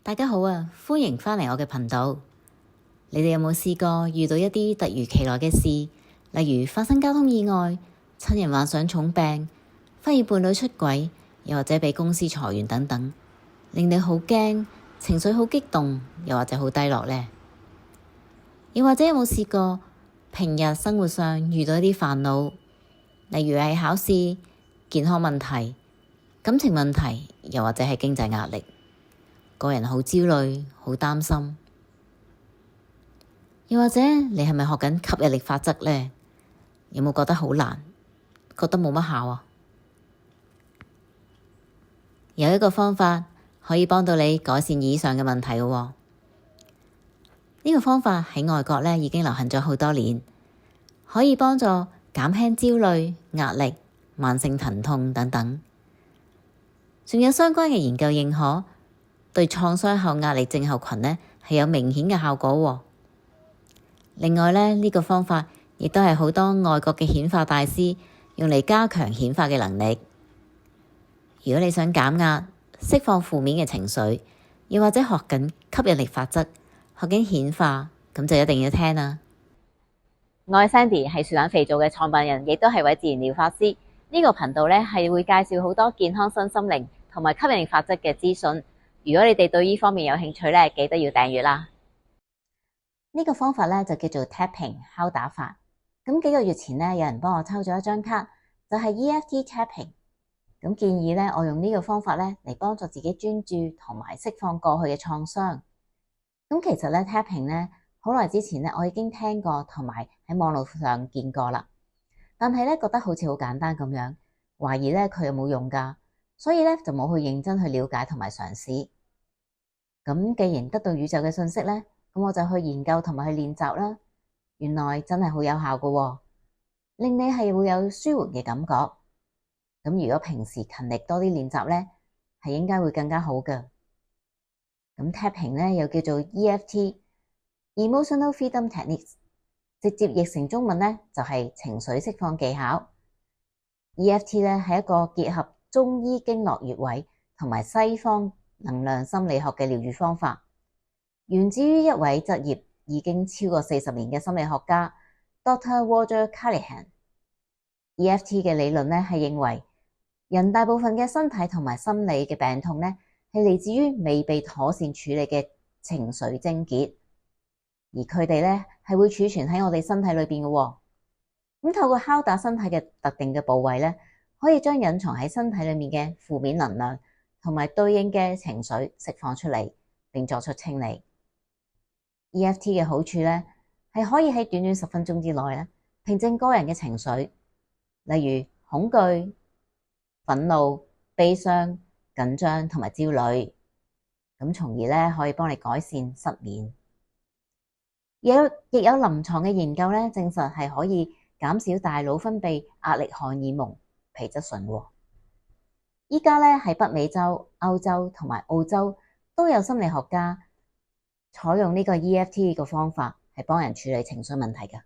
大家好啊，歡迎返嚟我嘅頻道。你哋有冇試過遇到一啲突如其來嘅事，例如發生交通意外、親人患上重病、發現伴侶出軌，又或者被公司裁員等等，令你好驚，情緒好激動，又或者好低落呢？又或者有冇試過平日生活上遇到一啲煩惱，例如係考試、健康問題、感情問題，又或者係經濟壓力，個人好焦慮、好擔心。又或者你係咪學緊吸引力法則呢？有冇覺得好難？覺得冇乜效啊？有一個方法可以幫到你改善以上嘅問題嘅喎。呢個方法喺外國已經流行咗好多年，可以幫助減輕焦慮、壓力、慢性疼痛等等。仲有相關嘅研究認可，對創傷後壓力症候群係有明顯嘅效果喎。另外呢個方法亦都係好多外國嘅顯化大師用嚟加強顯化嘅能力。如果你想減壓、釋放負面嘅情緒，又或者學緊吸引力法則、學緊顯化，咁就一定要聽啦。我係 Sandy，係樹懶肥皂嘅創辦人，亦都係位自然療法師。呢個頻道係會介紹好多健康身心靈同埋吸引力法則嘅資訊。如果你哋對呢方面有興趣記得要訂閱啦。呢個方法就叫做 tapping 敲打法。咁幾個月前有人幫我抽咗一張卡，就係 EFT tapping。咁建議我用呢個方法嚟幫助自己專注同埋釋放過去嘅創傷。咁其實tapping好耐之前我已經聽過同埋喺網絡上見過啦，但係覺得好似好簡單咁樣，懷疑佢有冇用㗎，所以就冇去認真去了解同埋嘗試。咁既然得到宇宙嘅信息咁我就去研究同埋去練習啦。原來真係好有效㗎喎，令你係會有舒緩嘅感覺。咁如果平時勤力多啲練習係應該會更加好㗎。咁 tapping又叫做 EFT（Emotional Freedom Techniques），直接譯成中文就係情緒釋放技巧。EFT係一個結合中醫經絡穴位同埋西方能量心理學嘅療癒方法，源自於一位執業已經超過40年嘅心理學家 Dr. Roger Callahan。EFT 嘅理論係認為人大部分嘅身體同埋心理嘅病痛係嚟自於未被妥善處理嘅情緒症結，而佢哋係會儲存喺我哋身體裏邊嘅喎。咁透過敲打身體嘅特定嘅部位可以將隱藏喺身體裏面嘅負面能量同埋對應嘅情緒釋放出嚟，並作出清理。EFT 嘅好處係可以喺短短10分鐘之內平靜個人嘅情緒，例如恐懼、憤怒、悲傷、緊張同埋焦慮，咁從而可以幫你改善失眠。亦有臨床嘅研究證實係可以減少大腦分泌壓力荷爾蒙皮質醇。依家喺北美洲、歐洲同埋澳洲都有心理學家採用呢個 EFT 嘅方法係幫人處理情緒問題㗎。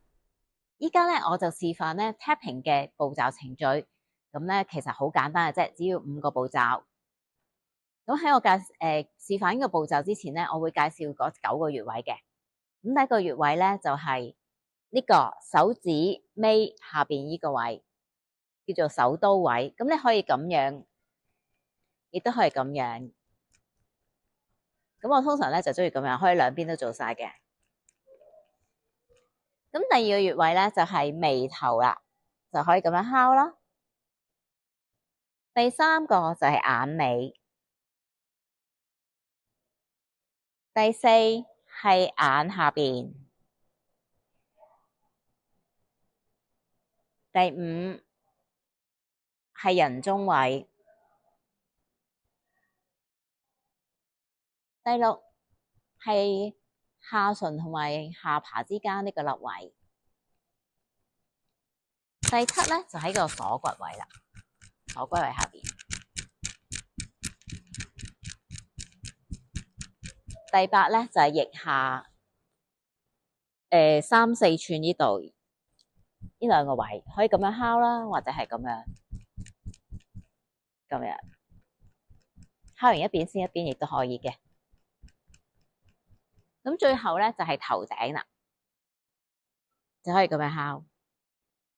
依家我就示範tapping 嘅步驟程序。咁其實好簡單嘅啫，只要5個步驟。咁喺我示範呢個步驟之前我會介紹嗰9個穴位嘅。咁第一個穴位就係呢個手指尾下邊呢個位，叫做手刀位。咁你可以咁樣，亦都可以咁樣。咁我通常就中意咁樣，可以兩邊都做晒嘅。咁第二個穴位就係眉頭啦，就可以咁樣敲啦。第三個就係眼尾，第四係眼下邊，第5係人中位，第6係下唇同埋下巴之間呢個凹位，第7就喺個鎖骨位啦，鎖骨位下邊。第8就係腋下3-4寸呢度，呢兩個位可以咁樣敲啦，或者係咁樣敲完一邊先，一邊亦都可以嘅。咁最後咧就係頭頂啦，就可以咁樣敲。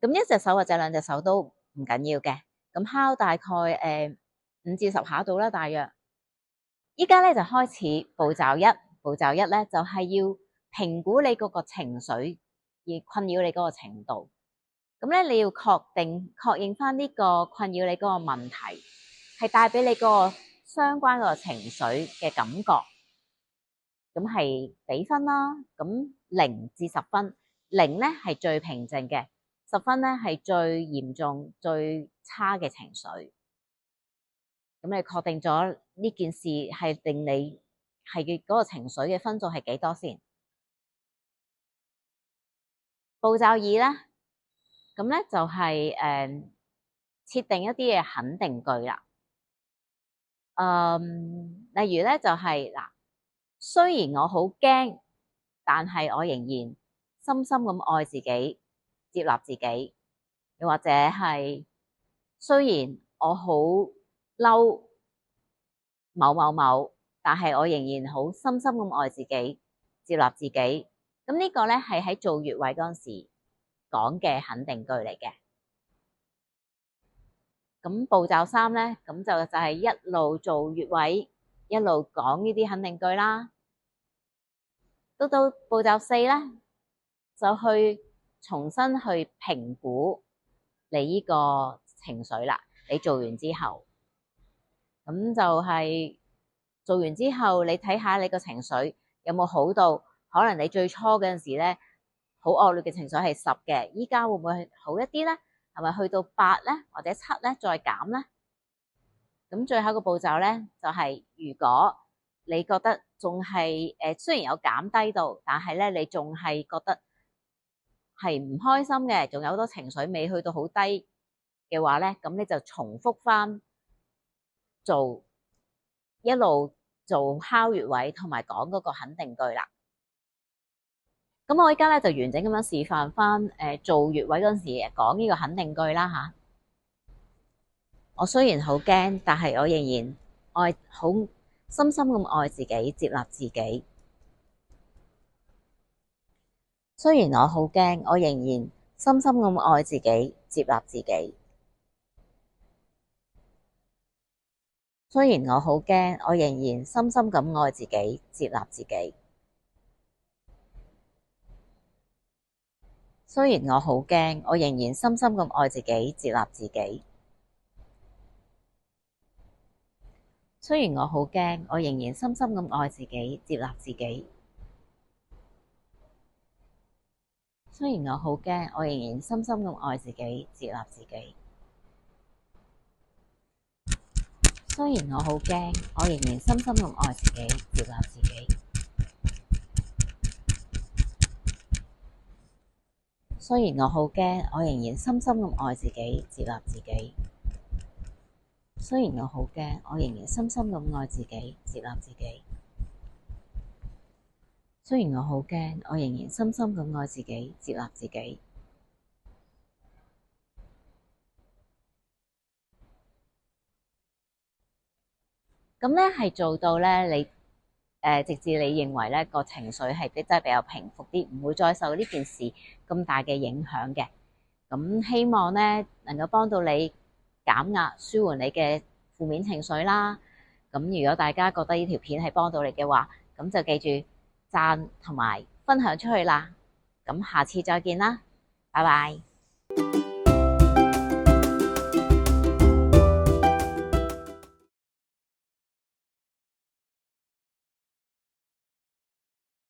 咁一隻手或者兩隻手都唔緊要嘅。咁敲大概5至10下度啦，大約。依家咧就開始步驟一。步驟一咧就係要評估你嗰個情緒而困擾你嗰個程度。咁咧你要確認翻呢個困擾你嗰個問題係帶俾你嗰個相關嗰個情緒嘅感覺。咁係比分啦。咁0至10分，0咧係最平靜嘅，10分咧係最嚴重、最差嘅情緒。咁你確定咗呢件事係令你係嘅嗰個情緒嘅分數係幾多先？步驟2咧，咁咧就係設定一啲嘅肯定句啦。例如咧就係嗱，雖然我好驚，但係我仍然深深咁愛自己，接納自己。又或者係雖然我好嬲某某某，但係我仍然好深深咁愛自己，接納自己。咁呢個咧係喺做穴位嗰陣時講嘅肯定句嚟嘅。咁步驟3咧，咁就係一路做穴位，一路講呢啲肯定句啦。到步驟4咧，就去重新去評估你呢個情緒啦。你做完之後，咁就係做完之後，你睇下你個情緒有冇好到？可能你最初嗰陣時咧，好惡劣嘅情緒係10嘅，依家會唔會好一啲咧？係咪去到8咧，或者7咧，再減咧？咁最後個步驟咧，就係如果你覺得仲係雖然有減低到，但係咧你仲係覺得係唔開心嘅，仲有好多情緒未去到好低嘅話咧，咁你就重複翻做，一路做敲穴位同埋講嗰個肯定句啦。咁我而家咧就完整咁樣示範翻做穴位嗰陣時講呢個肯定句啦吓。我雖然好驚，但係我仍然好深深咁愛自己，接納自己。雖然我好驚，我仍然深深咁愛自己，接納自己。雖然我好驚，我仍然深深咁愛自己，接納自己。雖然我好驚，我仍然深深咁愛自己，接納自己。雖然我好驚，我仍然深深咁愛自己，接納自己。雖然我好驚，我仍然深深咁愛自己，接納自己。雖然我好驚，我仍然深深咁愛自己，接納自己。雖然我好驚，我仍然深深咁愛自己，接納自己。雖然我好驚，我仍然深深咁愛自己，接納自己。雖然我好驚，我仍然深深咁愛自己，接納自己。咁咧係做到咧，你直至你認為咧個情緒係真係比較平復啲，唔會再受呢件事咁大嘅影響嘅。咁希望咧能夠幫到你減壓、舒緩你嘅負面情緒啦。咁如果大家覺得呢條片係幫到你嘅話，咁就記住讚同埋分享出去啦。咁下次再見啦，拜拜。